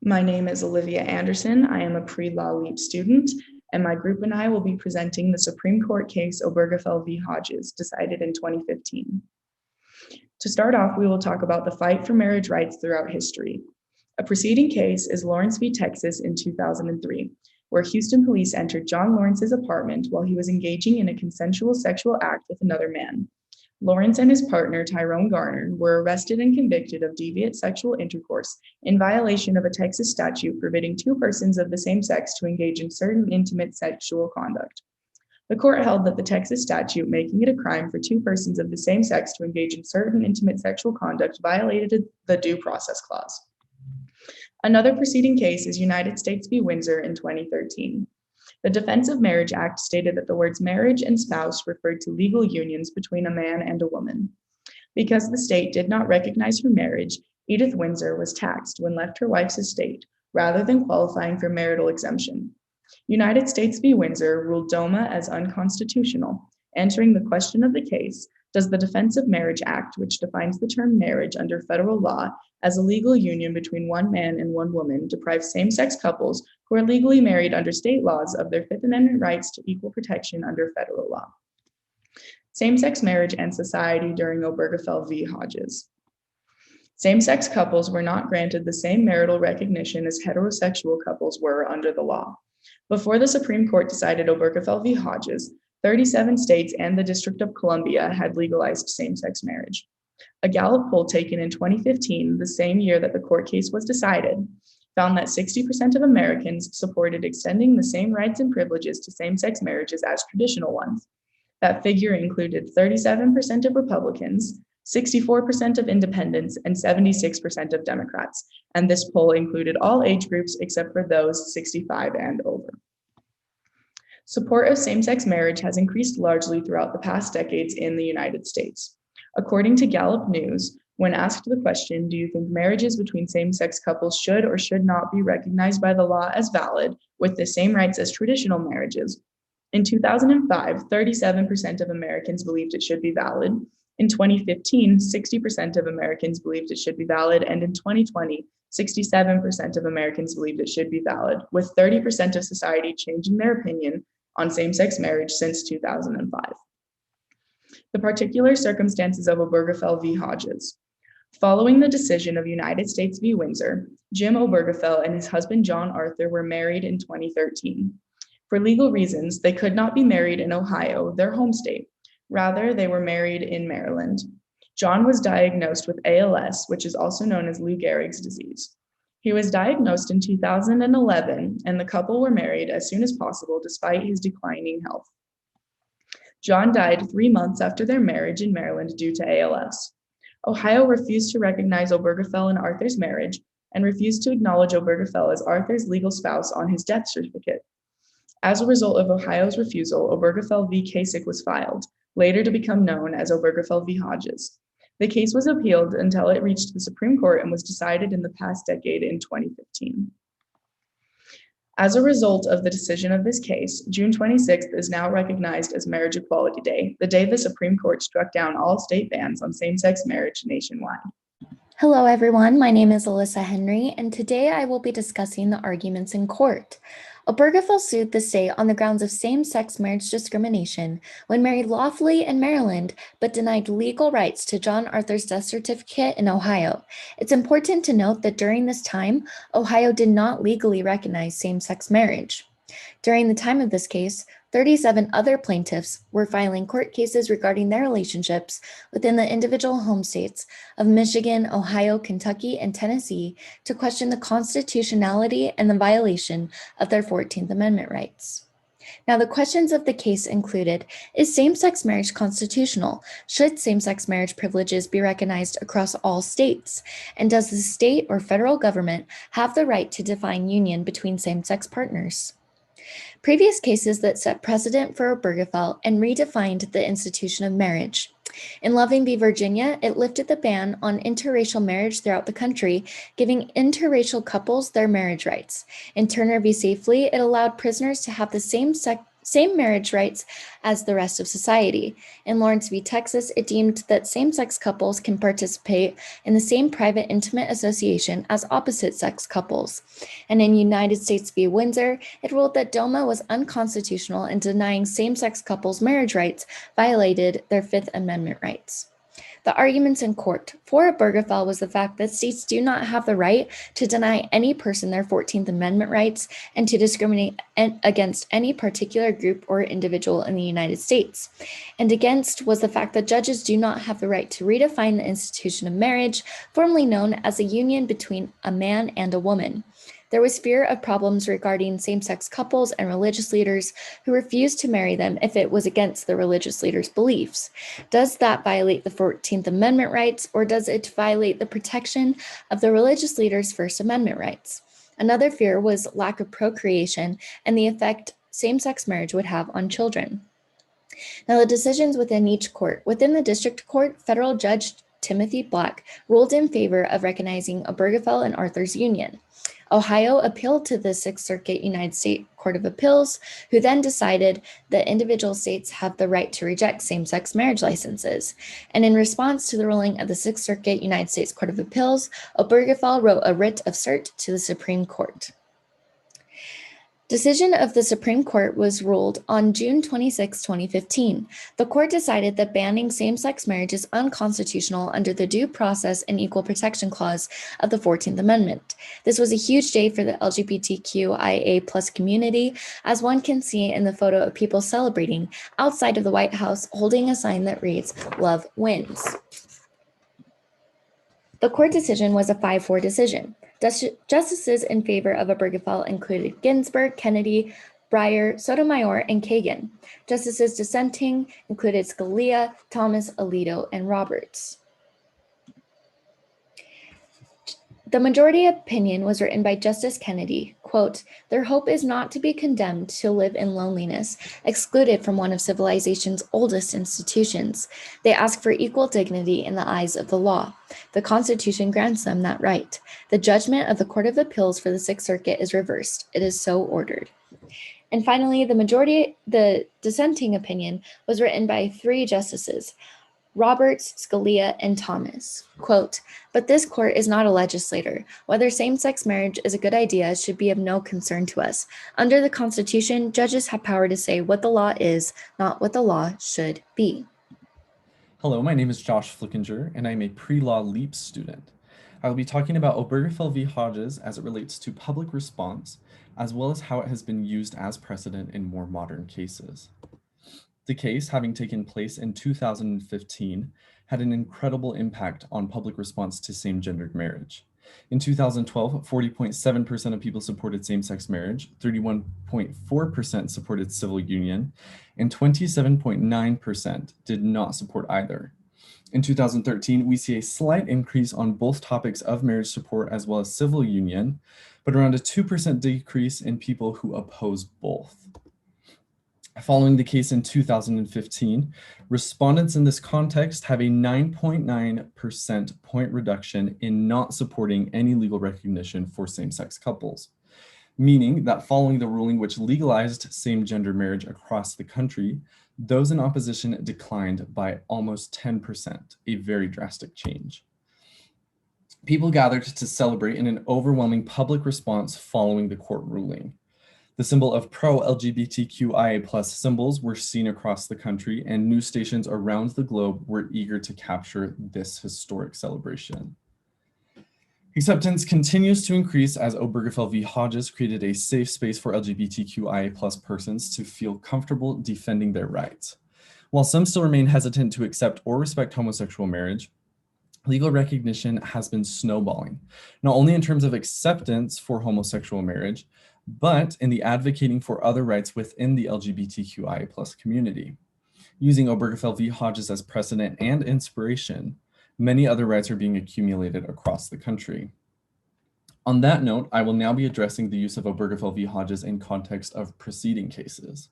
My name is Olivia Anderson. I am a pre-law LEAP student, and my group and I will be presenting the Supreme Court case Obergefell v. Hodges, decided in 2015. To start off, we will talk about the fight for marriage rights throughout history. A preceding case is Lawrence v. Texas in 2003, where Houston police entered John Lawrence's apartment while he was engaging in a consensual sexual act with another man. Lawrence and his partner, Tyrone Garner, were arrested and convicted of deviant sexual intercourse in violation of a Texas statute forbidding two persons of the same sex to engage in certain intimate sexual conduct. The court held that the Texas statute making it a crime for two persons of the same sex to engage in certain intimate sexual conduct violated the Due Process Clause. Another preceding case is United States v. Windsor in 2013. The Defense of Marriage Act stated that the words marriage and spouse referred to legal unions between a man and a woman. Because the state did not recognize her marriage, Edith Windsor was taxed when left her wife's estate, rather than qualifying for marital exemption. United States v. Windsor ruled DOMA as unconstitutional, answering the question of the case: does the Defense of Marriage Act, which defines the term marriage under federal law as a legal union between one man and one woman, deprive same-sex couples who are legally married under state laws of their Fifth Amendment rights to equal protection under federal law? Same-sex marriage and society during Obergefell v. Hodges. Same-sex couples were not granted the same marital recognition as heterosexual couples were under the law. Before the Supreme Court decided Obergefell v. Hodges, 37 states and the District of Columbia had legalized same-sex marriage. A Gallup poll taken in 2015, the same year that the court case was decided, found that 60% of Americans supported extending the same rights and privileges to same-sex marriages as traditional ones. That figure included 37% of Republicans, 64% of independents, and 76% of Democrats. And this poll included all age groups except for those 65 and over. Support of same-sex marriage has increased largely throughout the past decades in the United States. According to Gallup News, when asked the question, do you think marriages between same-sex couples should or should not be recognized by the law as valid with the same rights as traditional marriages? In 2005, 37% of Americans believed it should be valid. In 2015, 60% of Americans believed it should be valid. And in 2020, 67% of Americans believed it should be valid, with 30% of society changing their opinion on same-sex marriage since 2005. The particular circumstances of Obergefell v. Hodges. Following the decision of United States v. Windsor, Jim Obergefell and his husband John Arthur were married in 2013. For legal reasons, they could not be married in Ohio, their home state. Rather, they were married in Maryland. John was diagnosed with ALS, which is also known as Lou Gehrig's disease. He was diagnosed in 2011, and the couple were married as soon as possible despite his declining health. John died 3 months after their marriage in Maryland due to ALS. Ohio refused to recognize Obergefell and Arthur's marriage and refused to acknowledge Obergefell as Arthur's legal spouse on his death certificate. As a result of Ohio's refusal, Obergefell v. Kasich was filed, later to become known as Obergefell v. Hodges. The case was appealed until it reached the Supreme Court and was decided in the past decade in 2015. As a result of the decision of this case, June 26th is now recognized as Marriage Equality Day, the day the Supreme Court struck down all state bans on same-sex marriage nationwide. Hello, everyone. My name is Alyssa Henry, and today I will be discussing the arguments in court. Obergefell sued the state on the grounds of same-sex marriage discrimination when married lawfully in Maryland, but denied legal rights to John Arthur's death certificate in Ohio. It's important to note that during this time, Ohio did not legally recognize same-sex marriage. During the time of this case, 37 other plaintiffs were filing court cases regarding their relationships within the individual home states of Michigan, Ohio, Kentucky, and Tennessee to question the constitutionality and the violation of their 14th Amendment rights. Now, the questions of the case included: is same-sex marriage constitutional? Should same-sex marriage privileges be recognized across all states? And does the state or federal government have the right to define union between same-sex partners? Previous cases that set precedent for Obergefell and redefined the institution of marriage. In Loving v. Virginia, it lifted the ban on interracial marriage throughout the country, giving interracial couples their marriage rights. In Turner v. Safely, it allowed prisoners to have the same same marriage rights as the rest of society. In Lawrence v. Texas, it deemed that same-sex couples can participate in the same private intimate association as opposite-sex couples. And in United States v. Windsor, it ruled that DOMA was unconstitutional and denying same-sex couples marriage rights violated their Fifth Amendment rights. The arguments in court for Obergefell was the fact that states do not have the right to deny any person their 14th Amendment rights and to discriminate against any particular group or individual in the United States. And against was the fact that judges do not have the right to redefine the institution of marriage, formerly known as a union between a man and a woman. There was fear of problems regarding same-sex couples and religious leaders who refused to marry them if it was against the religious leaders' beliefs. Does that violate the 14th Amendment rights, or does it violate the protection of the religious leaders' First Amendment rights? Another fear was lack of procreation and the effect same-sex marriage would have on children. Now, the decisions within each court. Within the district court, federal judge Timothy Black ruled in favor of recognizing Obergefell and Arthur's union. Ohio appealed to the Sixth Circuit United States Court of Appeals, who then decided that individual states have the right to reject same-sex marriage licenses. And in response to the ruling of the Sixth Circuit United States Court of Appeals, Obergefell wrote a writ of cert to the Supreme Court. Decision of the Supreme Court was ruled on June 26, 2015. The court decided that banning same-sex marriage is unconstitutional under the Due Process and Equal Protection Clause of the 14th Amendment. This was a huge day for the LGBTQIA+ community, as one can see in the photo of people celebrating outside of the White House holding a sign that reads, "Love wins." The court decision was a 5-4 decision. Justices in favor of Obergefell included Ginsburg, Kennedy, Breyer, Sotomayor, and Kagan. Justices dissenting included Scalia, Thomas, Alito, and Roberts. The majority opinion was written by Justice Kennedy, quote, "Their hope is not to be condemned to live in loneliness, excluded from one of civilization's oldest institutions. They ask for equal dignity in the eyes of the law. The Constitution grants them that right. The judgment of the Court of Appeals for the Sixth Circuit is reversed. It is so ordered." And finally, the dissenting opinion was written by 3 justices, Roberts, Scalia, and Thomas. Quote, "But this court is not a legislator. Whether same-sex marriage is a good idea should be of no concern to us. Under the Constitution, judges have power to say what the law is, not what the law should be." Hello, my name is Josh Flickinger, and I'm a pre-law LEAP student. I will be talking about Obergefell v. Hodges as it relates to public response, as well as how it has been used as precedent in more modern cases. The case, having taken place in 2015, had an incredible impact on public response to same-gendered marriage. In 2012, 40.7% of people supported same-sex marriage, 31.4% supported civil union, and 27.9% did not support either. In 2013, we see a slight increase on both topics of marriage support as well as civil union, but around a 2% decrease in people who oppose both. Following the case in 2015, respondents in this context have a 9.9% point reduction in not supporting any legal recognition for same-sex couples, meaning that following the ruling which legalized same-gender marriage across the country, those in opposition declined by almost 10%, a very drastic change. People gathered to celebrate in an overwhelming public response following the court ruling. The symbol of pro-LGBTQIA+ symbols were seen across the country, and news stations around the globe were eager to capture this historic celebration. Acceptance continues to increase as Obergefell v. Hodges created a safe space for LGBTQIA+ persons to feel comfortable defending their rights. While some still remain hesitant to accept or respect homosexual marriage, legal recognition has been snowballing, not only in terms of acceptance for homosexual marriage, but in the advocating for other rights within the LGBTQIA+ community. Using Obergefell v. Hodges as precedent and inspiration, many other rights are being accumulated across the country. On that note, I will now be addressing the use of Obergefell v. Hodges in context of preceding cases.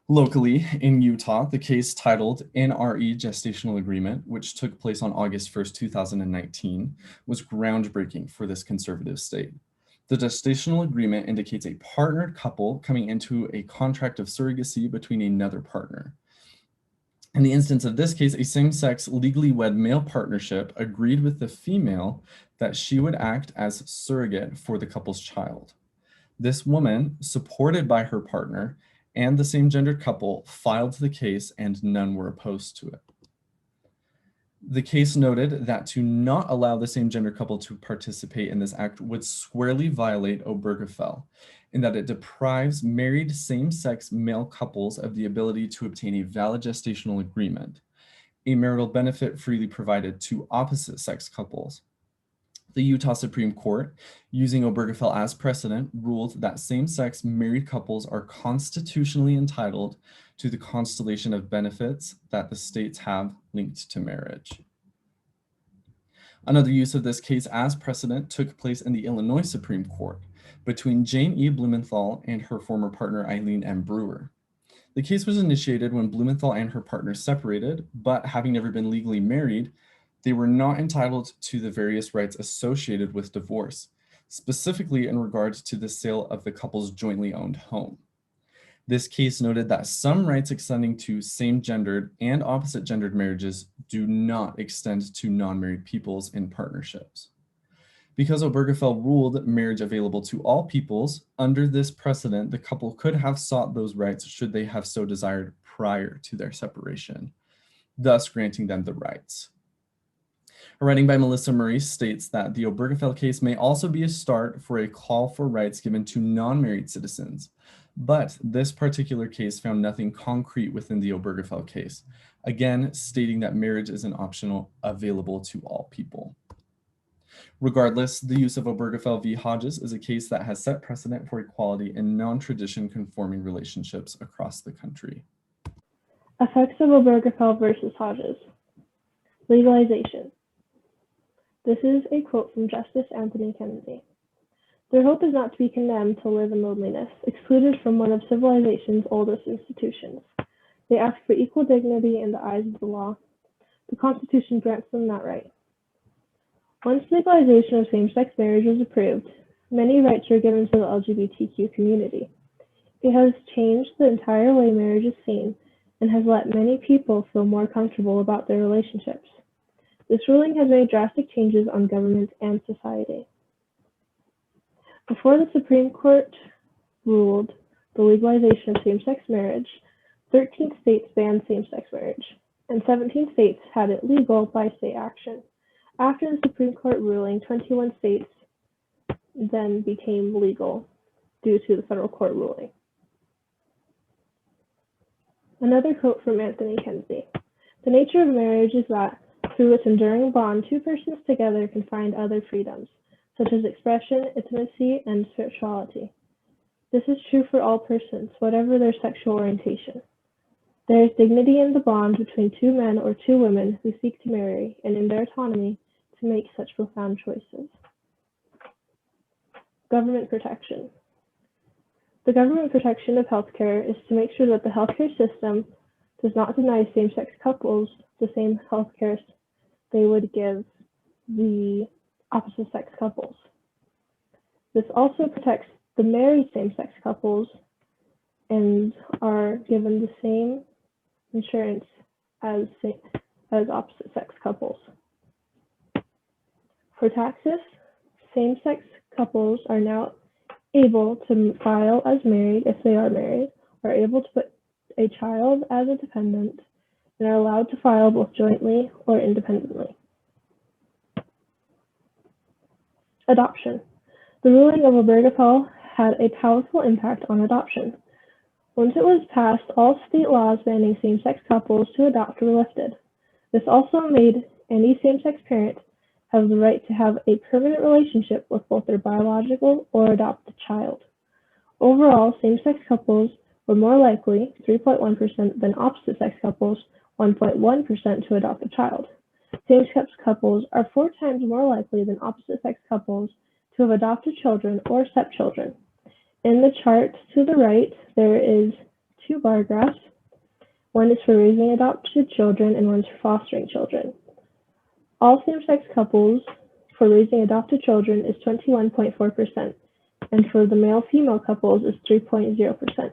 Locally, in Utah, the case titled NRE Gestational Agreement, which took place on August 1st, 2019, was groundbreaking for this conservative state. The gestational agreement indicates a partnered couple coming into a contract of surrogacy between another partner. In the instance of this case, a same-sex legally wed male partnership agreed with the female that she would act as surrogate for the couple's child. This woman, supported by her partner and the same-gendered couple, filed the case and none were opposed to it. The case noted that to not allow the same-gender couple to participate in this act would squarely violate Obergefell, in that it deprives married same-sex male couples of the ability to obtain a valid gestational agreement, a marital benefit freely provided to opposite-sex couples. The Utah Supreme Court, using Obergefell as precedent, ruled that same-sex married couples are constitutionally entitled to the constellation of benefits that the states have linked to marriage. Another use of this case as precedent took place in the Illinois Supreme Court between Jane E. Blumenthal and her former partner Eileen M. Brewer. The case was initiated when Blumenthal and her partner separated, but having never been legally married, they were not entitled to the various rights associated with divorce, specifically in regards to the sale of the couple's jointly owned home. This case noted that some rights extending to same-gendered and opposite-gendered marriages do not extend to non-married peoples in partnerships. Because Obergefell ruled marriage available to all peoples, under this precedent, the couple could have sought those rights should they have so desired prior to their separation, thus granting them the rights. A writing by Melissa Murray states that the Obergefell case may also be a start for a call for rights given to non-married citizens, but this particular case found nothing concrete within the Obergefell case, again stating that marriage is an optional available to all people. Regardless, the use of Obergefell v. Hodges is a case that has set precedent for equality in non-tradition conforming relationships across the country. Effects of Obergefell versus Hodges. Legalization. This is a quote from Justice Anthony Kennedy. Their hope is not to be condemned to live in loneliness, excluded from one of civilization's oldest institutions. They ask for equal dignity in the eyes of the law. The Constitution grants them that right. Once legalization of same-sex marriage was approved, many rights were given to the LGBTQ community. It has changed the entire way marriage is seen and has let many people feel more comfortable about their relationships. This ruling has made drastic changes on government and society. Before the Supreme Court ruled the legalization of same-sex marriage, 13 states banned same-sex marriage, and 17 states had it legal by state action. After the Supreme Court ruling, 21 states then became legal due to the federal court ruling. Another quote from Anthony Kennedy. The nature of marriage is that through its enduring bond, two persons together can find other freedoms, such as expression, intimacy, and spirituality. This is true for all persons, whatever their sexual orientation. There is dignity in the bond between two men or two women who seek to marry, and in their autonomy to make such profound choices. Government protection. The government protection of healthcare is to make sure that the healthcare system does not deny same-sex couples the same healthcare they would give the opposite-sex couples. This also protects the married same-sex couples and are given the same insurance as opposite-sex couples. For taxes, same-sex couples are now able to file as married if they are married, are able to put a child as a dependent, and are allowed to file both jointly or independently. Adoption. The ruling of Obergefell had a powerful impact on adoption. Once it was passed, all state laws banning same-sex couples to adopt were lifted. This also made any same-sex parent have the right to have a permanent relationship with both their biological or adopted child. Overall, same-sex couples were more likely, 3.1%, than opposite-sex couples, 1.1%, to adopt a child. Same-sex couples are 4 times more likely than opposite-sex couples to have adopted children or stepchildren. In the chart to the right, there is 2 bar graphs. One is for raising adopted children and one is for fostering children. All same-sex couples for raising adopted children is 21.4%, and for the male-female couples is 3.0%.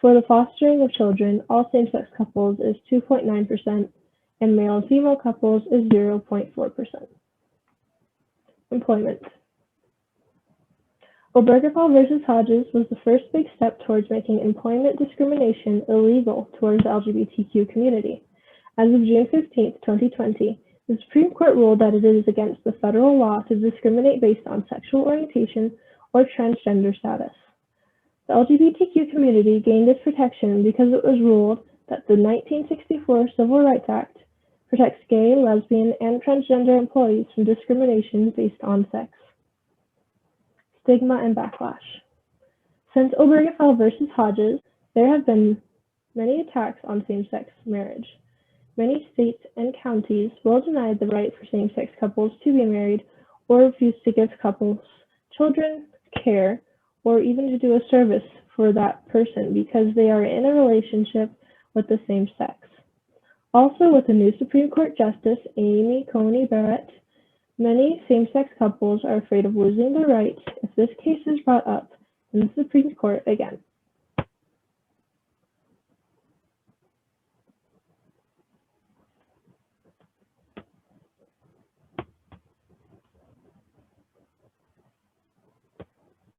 For the fostering of children, all same-sex couples is 2.9%, and male and female couples is 0.4%. Employment. Obergefell versus Hodges was the first big step towards making employment discrimination illegal towards the LGBTQ community. As of June 15, 2020, the Supreme Court ruled that it is against the federal law to discriminate based on sexual orientation or transgender status. The LGBTQ community gained this protection because it was ruled that the 1964 Civil Rights Act protects gay, lesbian, and transgender employees from discrimination based on sex. Stigma and backlash. Since Obergefell versus Hodges, there have been many attacks on same-sex marriage. Many states and counties will deny the right for same-sex couples to be married or refuse to give couples children, care, or even to do a service for that person because they are in a relationship with the same sex. Also, with the new Supreme Court Justice Amy Coney Barrett, many same-sex couples are afraid of losing their rights if this case is brought up in the Supreme Court again.